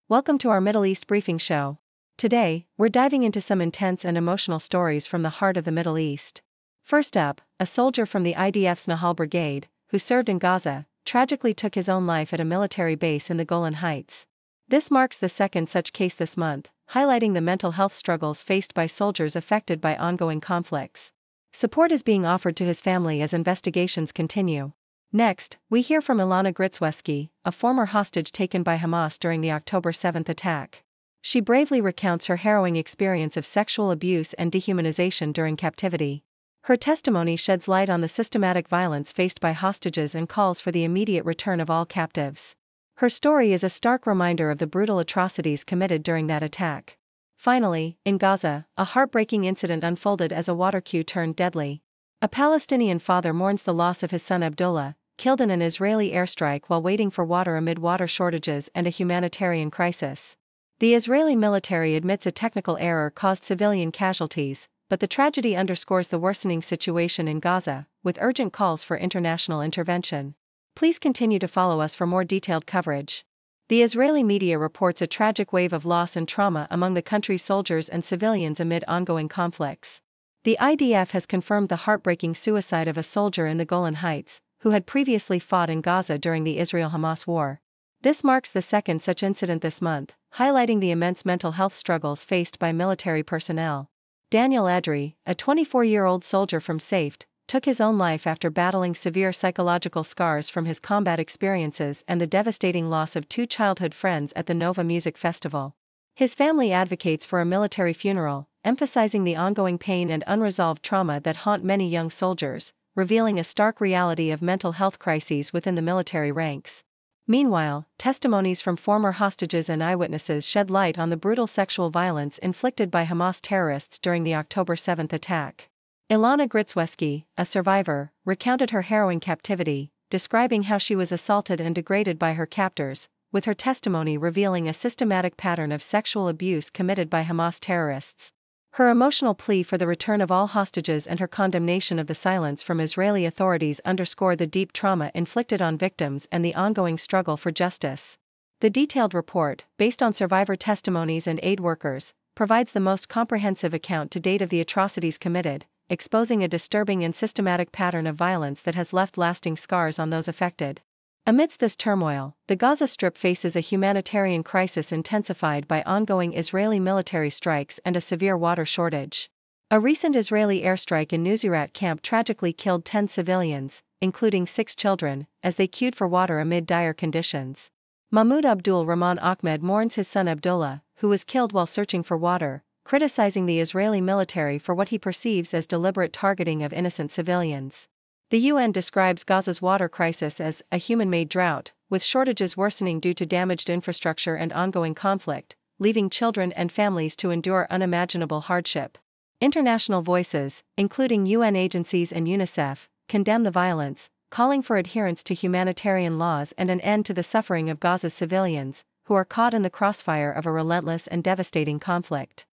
Welcome to our Middle East briefing show. Today, we're diving into some intense and emotional stories from the heart of the Middle East. First up, a soldier from the IDF's Nahal Brigade, who served in Gaza, tragically took his own life at a military base in the Golan Heights. This marks the second such case this month, highlighting the mental health struggles faced by soldiers affected by ongoing conflicts. Support is being offered to his family as investigations continue. Next, we hear from Ilana Gritzwesky, a former hostage taken by Hamas during the October 7 attack. She bravely recounts her harrowing experience of sexual abuse and dehumanization during captivity. Her testimony sheds light on the systematic violence faced by hostages and calls for the immediate return of all captives. Her story is a stark reminder of the brutal atrocities committed during that attack. Finally, in Gaza, a heartbreaking incident unfolded as a water queue turned deadly. A Palestinian father mourns the loss of his son Abdullah, killed in an Israeli airstrike while waiting for water amid water shortages and a humanitarian crisis. The Israeli military admits a technical error caused civilian casualties, but the tragedy underscores the worsening situation in Gaza, with urgent calls for international intervention. Please continue to follow us for more detailed coverage. The Israeli media reports a tragic wave of loss and trauma among the country's soldiers and civilians amid ongoing conflicts. The IDF has confirmed the heartbreaking suicide of a soldier in the Golan Heights, who had previously fought in Gaza during the Israel-Hamas war. This marks the second such incident this month, highlighting the immense mental health struggles faced by military personnel. Daniel Adri, a 24-year-old soldier from Safed, took his own life after battling severe psychological scars from his combat experiences and the devastating loss of two childhood friends at the Nova Music Festival. His family advocates for a military funeral, emphasizing the ongoing pain and unresolved trauma that haunt many young soldiers, revealing a stark reality of mental health crises within the military ranks. Meanwhile, testimonies from former hostages and eyewitnesses shed light on the brutal sexual violence inflicted by Hamas terrorists during the October 7 attack. Ilana Gritzwesky, a survivor, recounted her harrowing captivity, describing how she was assaulted and degraded by her captors, with her testimony revealing a systematic pattern of sexual abuse committed by Hamas terrorists. Her emotional plea for the return of all hostages and her condemnation of the silence from Israeli authorities underscore the deep trauma inflicted on victims and the ongoing struggle for justice. The detailed report, based on survivor testimonies and aid workers, provides the most comprehensive account to date of the atrocities committed, exposing a disturbing and systematic pattern of violence that has left lasting scars on those affected. Amidst this turmoil, the Gaza Strip faces a humanitarian crisis intensified by ongoing Israeli military strikes and a severe water shortage. A recent Israeli airstrike in Nuseirat camp tragically killed 10 civilians, including 6 children, as they queued for water amid dire conditions. Mahmoud Abdul Rahman Ahmed mourns his son Abdullah, who was killed while searching for water, criticizing the Israeli military for what he perceives as deliberate targeting of innocent civilians. The UN describes Gaza's water crisis as a human-made drought, with shortages worsening due to damaged infrastructure and ongoing conflict, leaving children and families to endure unimaginable hardship. International voices, including UN agencies and UNICEF, condemn the violence, calling for adherence to humanitarian laws and an end to the suffering of Gaza's civilians, who are caught in the crossfire of a relentless and devastating conflict.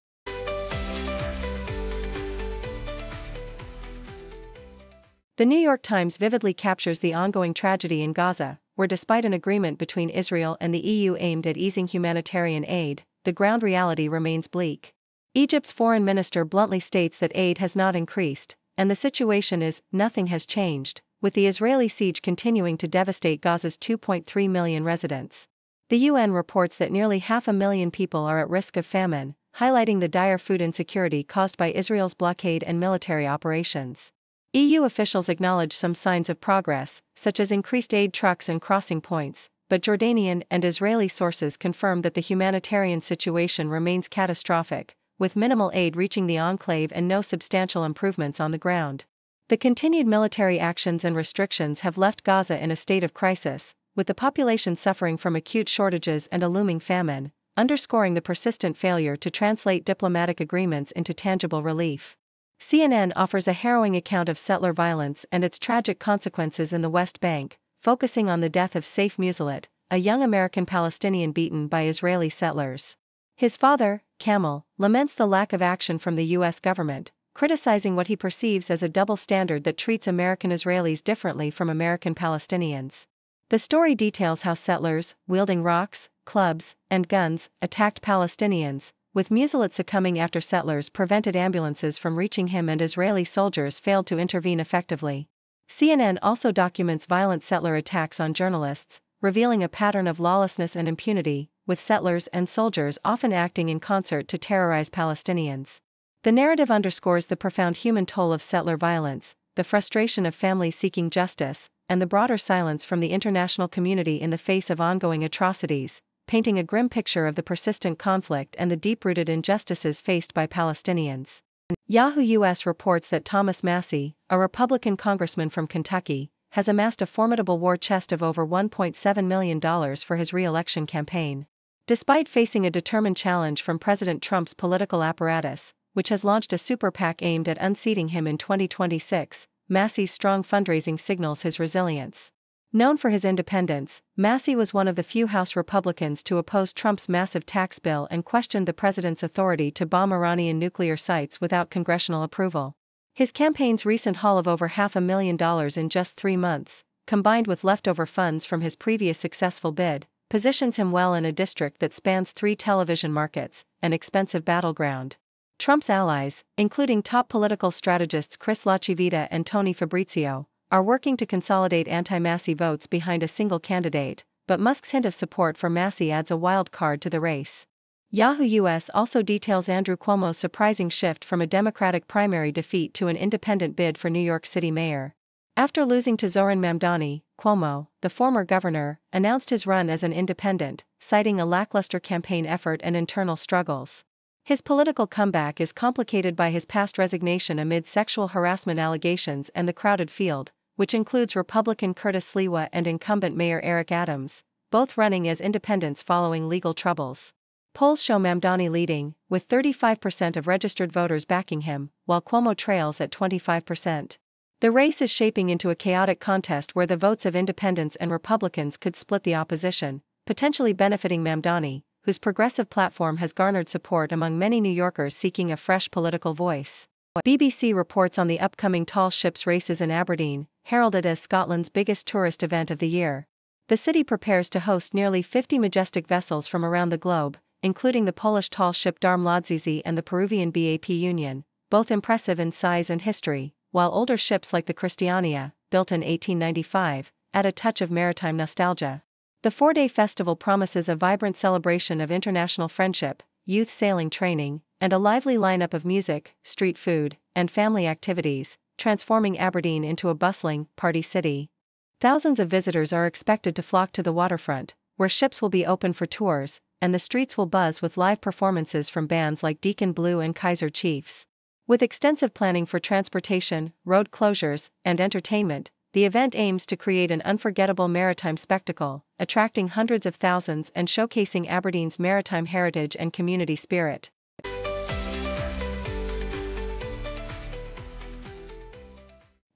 The New York Times vividly captures the ongoing tragedy in Gaza, where despite an agreement between Israel and the EU aimed at easing humanitarian aid, the ground reality remains bleak. Egypt's foreign minister bluntly states that aid has not increased, and the situation is, nothing has changed, with the Israeli siege continuing to devastate Gaza's 2.3 million residents. The UN reports that nearly 500,000 people are at risk of famine, highlighting the dire food insecurity caused by Israel's blockade and military operations. EU officials acknowledge some signs of progress, such as increased aid trucks and crossing points, but Jordanian and Israeli sources confirm that the humanitarian situation remains catastrophic, with minimal aid reaching the enclave and no substantial improvements on the ground. The continued military actions and restrictions have left Gaza in a state of crisis, with the population suffering from acute shortages and a looming famine, underscoring the persistent failure to translate diplomatic agreements into tangible relief. CNN offers a harrowing account of settler violence and its tragic consequences in the West Bank, focusing on the death of Saif Musalat, a young American Palestinian beaten by Israeli settlers. His father, Kamal, laments the lack of action from the U.S. government, criticizing what he perceives as a double standard that treats American Israelis differently from American Palestinians. The story details how settlers, wielding rocks, clubs, and guns, attacked Palestinians, with Musalat succumbing after settlers prevented ambulances from reaching him and Israeli soldiers failed to intervene effectively. CNN also documents violent settler attacks on journalists, revealing a pattern of lawlessness and impunity, with settlers and soldiers often acting in concert to terrorize Palestinians. The narrative underscores the profound human toll of settler violence, the frustration of families seeking justice, and the broader silence from the international community in the face of ongoing atrocities, painting a grim picture of the persistent conflict and the deep-rooted injustices faced by Palestinians. Yahoo US reports that Thomas Massie, a Republican congressman from Kentucky, has amassed a formidable war chest of over $1.7 million for his re-election campaign. Despite facing a determined challenge from President Trump's political apparatus, which has launched a super PAC aimed at unseating him in 2026, Massie's strong fundraising signals his resilience. Known for his independence, Massie was one of the few House Republicans to oppose Trump's massive tax bill and questioned the president's authority to bomb Iranian nuclear sites without congressional approval. His campaign's recent haul of over $500,000 in just 3 months, combined with leftover funds from his previous successful bid, positions him well in a district that spans 3 television markets, an expensive battleground. Trump's allies, including top political strategists Chris LaCivita and Tony Fabrizio, are working to consolidate anti-Massie votes behind a single candidate, but Musk's hint of support for Massie adds a wild card to the race. Yahoo US also details Andrew Cuomo's surprising shift from a Democratic primary defeat to an independent bid for New York City mayor. After losing to Zohran Mamdani, Cuomo, the former governor, announced his run as an independent, citing a lackluster campaign effort and internal struggles. His political comeback is complicated by his past resignation amid sexual harassment allegations and the crowded field, which includes Republican Curtis Sliwa and incumbent Mayor Eric Adams, both running as independents following legal troubles. Polls show Mamdani leading, with 35% of registered voters backing him, while Cuomo trails at 25%. The race is shaping into a chaotic contest where the votes of independents and Republicans could split the opposition, potentially benefiting Mamdani, whose progressive platform has garnered support among many New Yorkers seeking a fresh political voice. BBC reports on the upcoming tall ships races in Aberdeen, heralded as Scotland's biggest tourist event of the year. The city prepares to host nearly 50 majestic vessels from around the globe, including the Polish tall ship Darmladziezy and the Peruvian BAP Union, both impressive in size and history, while older ships like the Christiania, built in 1895, add a touch of maritime nostalgia. The 4-day festival promises a vibrant celebration of international friendship, youth sailing training, and a lively lineup of music, street food, and family activities, transforming Aberdeen into a bustling, party city. Thousands of visitors are expected to flock to the waterfront, where ships will be open for tours, and the streets will buzz with live performances from bands like Deacon Blue and Kaiser Chiefs. With extensive planning for transportation, road closures, and entertainment, the event aims to create an unforgettable maritime spectacle, attracting hundreds of thousands and showcasing Aberdeen's maritime heritage and community spirit.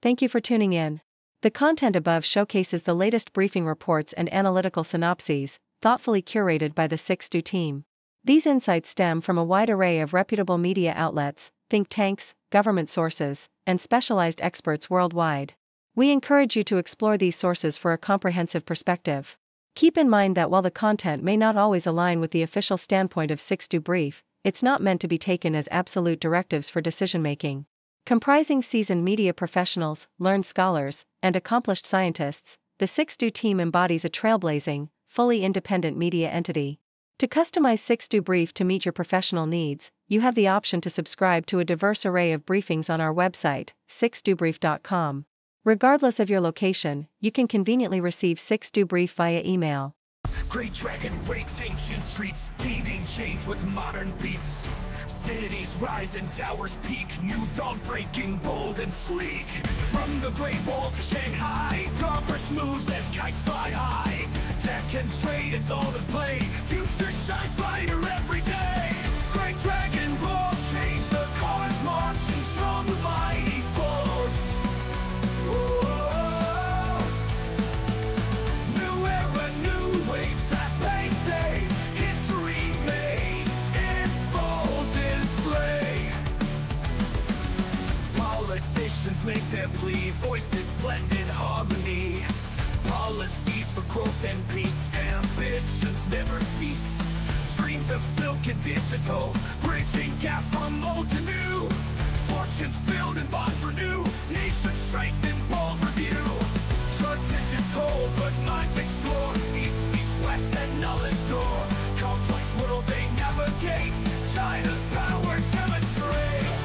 Thank you for tuning in. The content above showcases the latest briefing reports and analytical synopses, thoughtfully curated by the 6Do team. These insights stem from a wide array of reputable media outlets, think tanks, government sources, and specialized experts worldwide. We encourage you to explore these sources for a comprehensive perspective. Keep in mind that while the content may not always align with the official standpoint of 6Do Brief, it's not meant to be taken as absolute directives for decision-making. Comprising seasoned media professionals, learned scholars, and accomplished scientists, the 6Do team embodies a trailblazing, fully independent media entity. To customize 6Do Brief to meet your professional needs, you have the option to subscribe to a diverse array of briefings on our website, 6dobrief.com. Regardless of your location, you can conveniently receive 6Do Brief via email. Great dragon breaks ancient streets, leading change with modern beats. Cities rise and towers peak, new dawn breaking bold and sleek. From the Great Wall to Shanghai, progress moves as kites fly high. Tech and trade, it's all in play, future shines brighter every day. Great dragon roar, change the cars marching strong with mighty force. Whoa. New era, new wave, fast-paced day, history made in full display. Politicians make their plea, voices blend in harmony. Policies for growth and peace. Ambitions never cease. Dreams of silk and digital, bridging gaps from old to new. Fortunes build and bonds renew. Nations strengthen, bold review. Traditions hold, but minds explore. East meets west and knowledge door. Complex world they navigate. China's power demonstrates.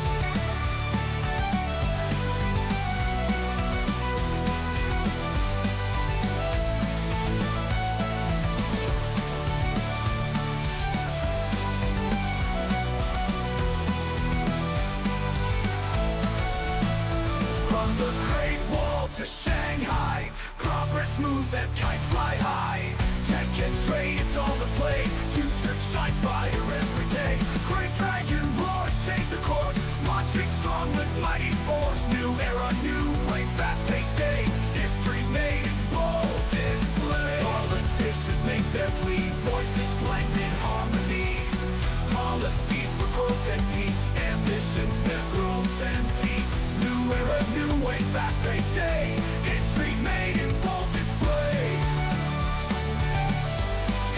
From the Great Wall to Shanghai, progress moves as kites fly high. Tech and trade, it's all the play. Future shines brighter every day. Great dragon roars, change the course. Marching strong with mighty force. New era, new way, fast-paced day. History made in bold display. Politicians make their plea. Voices blend in harmony. Policies for growth and peace. Ambitions, their growth and peace. New era, new way, fast-paced day. History made in bold display.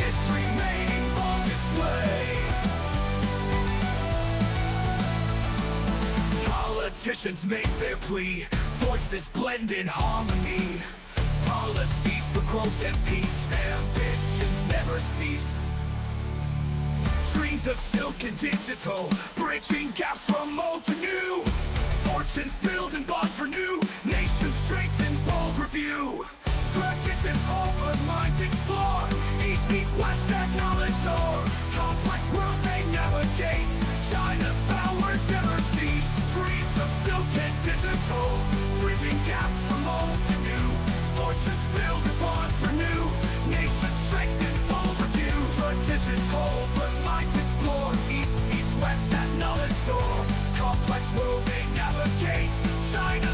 History made in bold display. Politicians make their plea. Voices blend in harmony. Policies for growth and peace. Ambitions never cease. Dreams of silk and digital, bridging gaps from old to new. Fortunes build and bonds renew. Nations strengthen, bold review. Traditions hold, but minds explore. East meets west at knowledge door. Complex world they navigate. China's power never cease. Dreams of silk and digital, bridging gaps from old to new. Fortunes build and bonds renew. Nations strengthen, bold review. Traditions hold, but minds explore. East meets west at knowledge door. Complex world they navigate. China